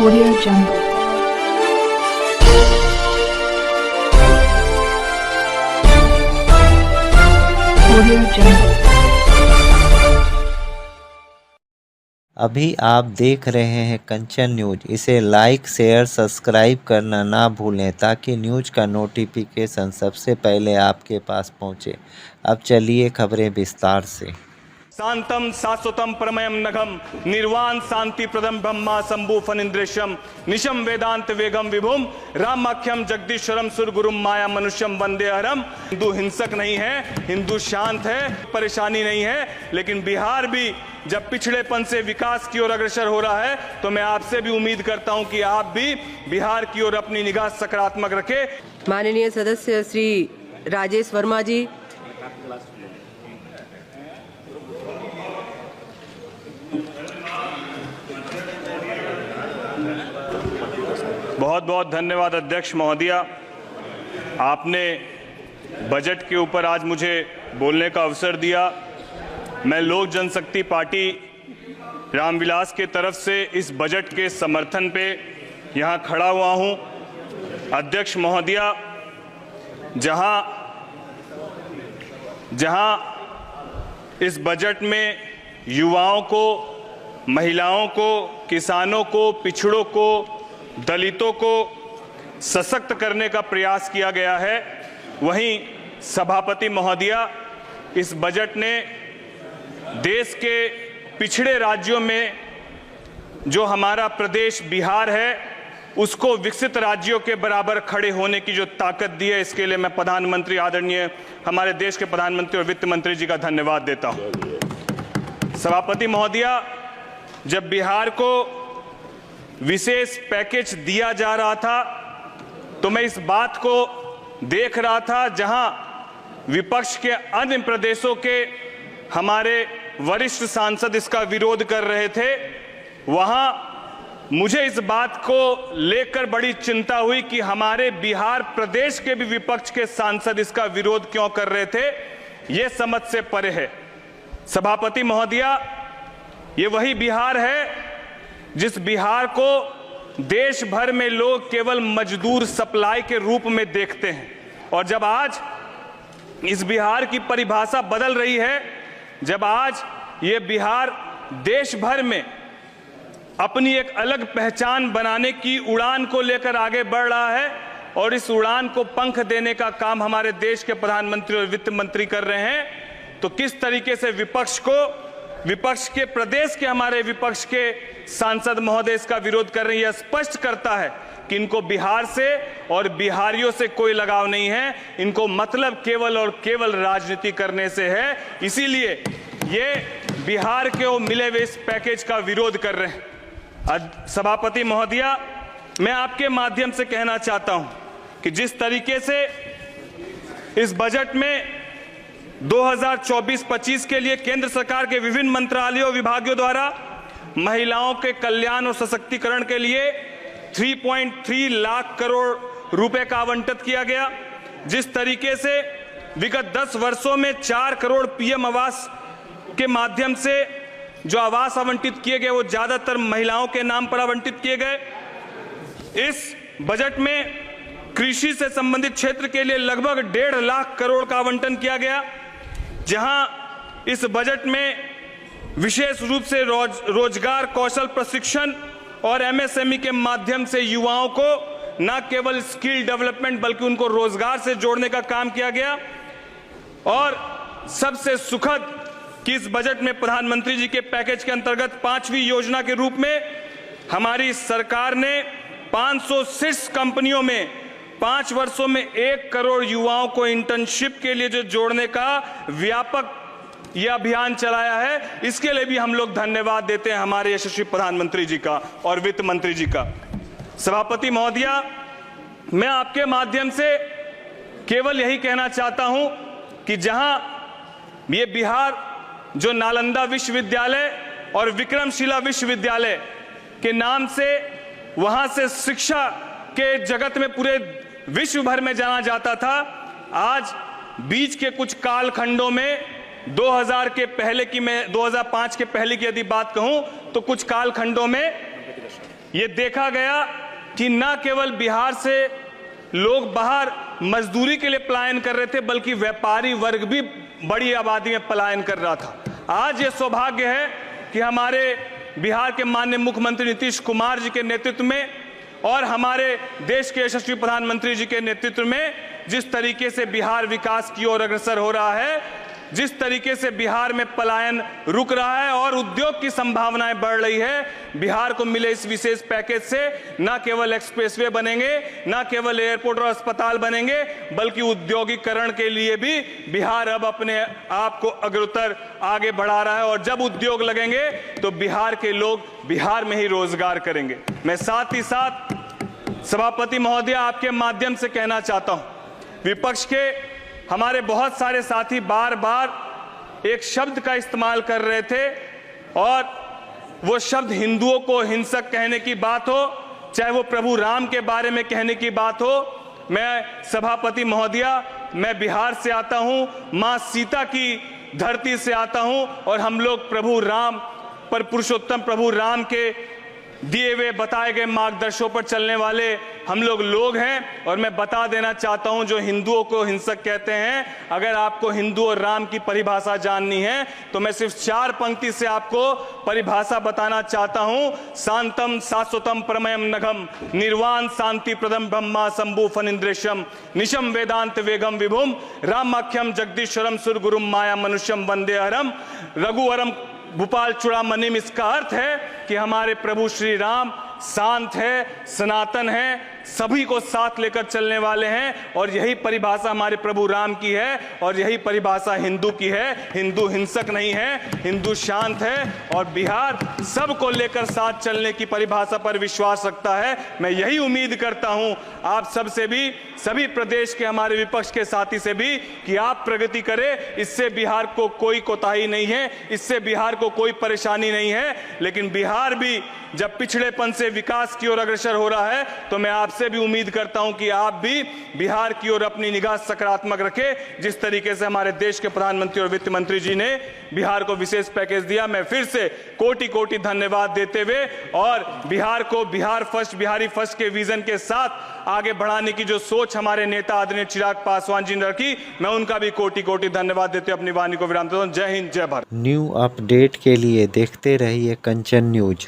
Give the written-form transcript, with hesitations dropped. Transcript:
Audio Jungle. Audio Jungle. अभी आप देख रहे हैं कंचन न्यूज। इसे लाइक शेयर सब्सक्राइब करना ना भूलें ताकि न्यूज का नोटिफिकेशन सबसे पहले आपके पास पहुंचे। अब चलिए खबरें विस्तार से। शांतम शाश्वतम परमयम नघम निर्वाण शांति प्रदम ब्रह्मा शंभु फनिंद्रेशम निशम वेदांत वेगम विभुम रामाख्यम जगदीश्वरम सुरगुरुम माया मनुष्यम वंदे हरम। हिंदू हिंसक नहीं है, हिंदू शांत है, परेशानी नहीं है। लेकिन बिहार भी जब पिछड़ेपन से विकास की ओर अग्रसर हो रहा है तो मैं आपसे भी उम्मीद करता हूं कि आप भी बिहार की ओर अपनी निगाह सकारात्मक रखें। माननीय सदस्य श्री राजेश वर्मा जी। बहुत बहुत धन्यवाद अध्यक्ष महोदया, आपने बजट के ऊपर आज मुझे बोलने का अवसर दिया। मैं लोक जनशक्ति पार्टी रामविलास के तरफ से इस बजट के समर्थन पे यहाँ खड़ा हुआ हूँ। अध्यक्ष महोदया, जहाँ इस बजट में युवाओं को, महिलाओं को, किसानों को, पिछड़ों को, दलितों को सशक्त करने का प्रयास किया गया है, वहीं सभापति महोदया इस बजट ने देश के पिछड़े राज्यों में जो हमारा प्रदेश बिहार है उसको विकसित राज्यों के बराबर खड़े होने की जो ताकत दी है, इसके लिए मैं प्रधानमंत्री आदरणीय हमारे देश के प्रधानमंत्री और वित्त मंत्री जी का धन्यवाद देता हूं। सभापति महोदया, जब बिहार को विशेष पैकेज दिया जा रहा था तो मैं इस बात को देख रहा था, जहां विपक्ष के अन्य प्रदेशों के हमारे वरिष्ठ सांसद इसका विरोध कर रहे थे, वहां मुझे इस बात को लेकर बड़ी चिंता हुई कि हमारे बिहार प्रदेश के भी विपक्ष के सांसद इसका विरोध क्यों कर रहे थे। यह समझ से परे है। सभापति महोदया, ये वही बिहार है जिस बिहार को देश भर में लोग केवल मजदूर सप्लाई के रूप में देखते हैं, और जब आज इस बिहार की परिभाषा बदल रही है, जब आज ये बिहार देश भर में अपनी एक अलग पहचान बनाने की उड़ान को लेकर आगे बढ़ रहा है और इस उड़ान को पंख देने का काम हमारे देश के प्रधानमंत्री और वित्त मंत्री कर रहे हैं, तो किस तरीके से विपक्ष के प्रदेश के हमारे विपक्ष के सांसद महोदय इसका विरोध कर रहे हैं, यह स्पष्ट करता है कि इनको बिहार से और बिहारियों से कोई लगाव नहीं है। इनको मतलब केवल और केवल राजनीति करने से है। इसीलिए ये बिहार के मिले हुए इस पैकेज का विरोध कर रहे हैं। सभापति महोदया, मैं आपके माध्यम से कहना चाहता हूं कि जिस तरीके से इस बजट में 2024-25 के लिए केंद्र सरकार के विभिन्न मंत्रालयों विभागों द्वारा महिलाओं के कल्याण और सशक्तिकरण के लिए 3.3 लाख करोड़ रुपए का आवंटित किया गया, जिस तरीके से विगत 10 वर्षों में 4 करोड़ पीएम आवास के माध्यम से जो आवास आवंटित किए गए वो ज्यादातर महिलाओं के नाम पर आवंटित किए गए। इस बजट में कृषि से संबंधित क्षेत्र के लिए लगभग 1.5 लाख करोड़ का आवंटन किया गया, जहां इस बजट में विशेष रूप से रोजगार कौशल प्रशिक्षण और एमएसएमई के माध्यम से युवाओं को न केवल स्किल डेवलपमेंट बल्कि उनको रोजगार से जोड़ने का काम किया गया। और सबसे सुखद कि इस बजट में प्रधानमंत्री जी के पैकेज के अंतर्गत 5वीं योजना के रूप में हमारी सरकार ने 506 कंपनियों में 5 वर्षों में 1 करोड़ युवाओं को इंटर्नशिप के लिए जो जोड़ने का व्यापक यह अभियान चलाया है। इसके लिए भी हम लोग धन्यवाद देते हैं हमारे यशस्वी प्रधानमंत्री जी का और वित्त मंत्री जी का। सभापति महोदया, मैं आपके माध्यम से केवल यही कहना चाहता हूं कि जहां ये बिहार जो नालंदा विश्वविद्यालय और विक्रमशिला विश्वविद्यालय के नाम से वहां से शिक्षा के जगत में पूरे विश्व भर में जाना जाता था, आज बीच के कुछ कालखंडों में 2000 के पहले की, मैं 2005 के पहले की यदि बात कहूं तो कुछ कालखंडों में ये देखा गया कि न केवल बिहार से लोग बाहर मजदूरी के लिए पलायन कर रहे थे, बल्कि व्यापारी वर्ग भी बड़ी आबादी में पलायन कर रहा था। आज ये सौभाग्य है कि हमारे बिहार के माननीय मुख्यमंत्री नीतीश कुमार जी के नेतृत्व में और हमारे देश के यशस्वी प्रधानमंत्री जी के नेतृत्व में जिस तरीके से बिहार विकास की ओर अग्रसर हो रहा है, जिस तरीके से बिहार में पलायन रुक रहा है और उद्योग की संभावनाएं बढ़ रही है, बिहार को मिले इस विशेष पैकेज से न केवल एक्सप्रेसवे बनेंगे, न केवल एयरपोर्ट और अस्पताल बनेंगे, बल्कि उद्योगीकरण के लिए भी बिहार अब अपने आप को अग्रतर आगे बढ़ा रहा है। और जब उद्योग लगेंगे तो बिहार के लोग बिहार में ही रोजगार करेंगे। मैं साथ ही साथ सभापति महोदय आपके माध्यम से कहना चाहता हूं, विपक्ष के हमारे बहुत सारे साथी बार बार एक शब्द का इस्तेमाल कर रहे थे और वो शब्द हिंदुओं को हिंसक कहने की बात हो, चाहे वो प्रभु राम के बारे में कहने की बात हो। मैं सभापति महोदया, मैं बिहार से आता हूं, मां सीता की धरती से आता हूं और हम लोग प्रभु राम पर, पुरुषोत्तम प्रभु राम के दिए हुए बताए गए मार्गदर्शों पर चलने वाले हम लोग हैं। और मैं बता देना चाहता हूं, जो हिंदुओं को हिंसक कहते हैं, अगर आपको हिंदू और राम की परिभाषा जाननी है तो मैं सिर्फ 4 पंक्ति से आपको परिभाषा बताना चाहता हूं। शांतम शाश्वतम परमयम नघम निर्वाण शांति प्रदम ब्रह्मा शंभु फनिंद्रेशम निशम वेदांत वेगम विभुम रामाख्यम जगदीश्वरम सुरगुरुम माया मनुष्यम वंदे हरम रघुवरम भूपाल चूड़ामणिम। इसका अर्थ है कि हमारे प्रभु श्री राम शांत है, सनातन है, सभी को साथ लेकर चलने वाले हैं और यही परिभाषा हमारे प्रभु राम की है और यही परिभाषा हिंदू की है। हिंदू हिंसक नहीं है, हिंदू शांत है और बिहार सबको लेकर साथ चलने की परिभाषा पर विश्वास रखता है। मैं यही उम्मीद करता हूं आप सबसे भी, सभी प्रदेश के हमारे विपक्ष के साथी से भी, कि आप प्रगति करें। इससे बिहार को कोई कोताही नहीं है, इससे बिहार को कोई परेशानी नहीं है, लेकिन बिहार भी जब पिछड़ेपन से विकास की ओर अग्रसर हो रहा है तो मैं आपसे भी उम्मीद करता हूं कि आप भी बिहार की ओर अपनी निगाह सकारात्मक रखें। जिस तरीके से हमारे देश के प्रधानमंत्री और वित्त मंत्री जी ने बिहार को विशेष पैकेज दिया, मैं फिर से कोटि कोटि धन्यवाद देते हुए और बिहार को बिहार फर्स्ट, बिहारी फर्स्ट के विजन के साथ आगे बढ़ाने की जो सोच हमारे नेता आदरणीय चिराग पासवान जी ने रखी, मैं उनका भी कोटि कोटि धन्यवाद देते हुए अपनी वाणी को विराम देता हूं। जय हिंद, जय भारत। न्यू अपडेट के लिए देखते रहिए कंचन न्यूज।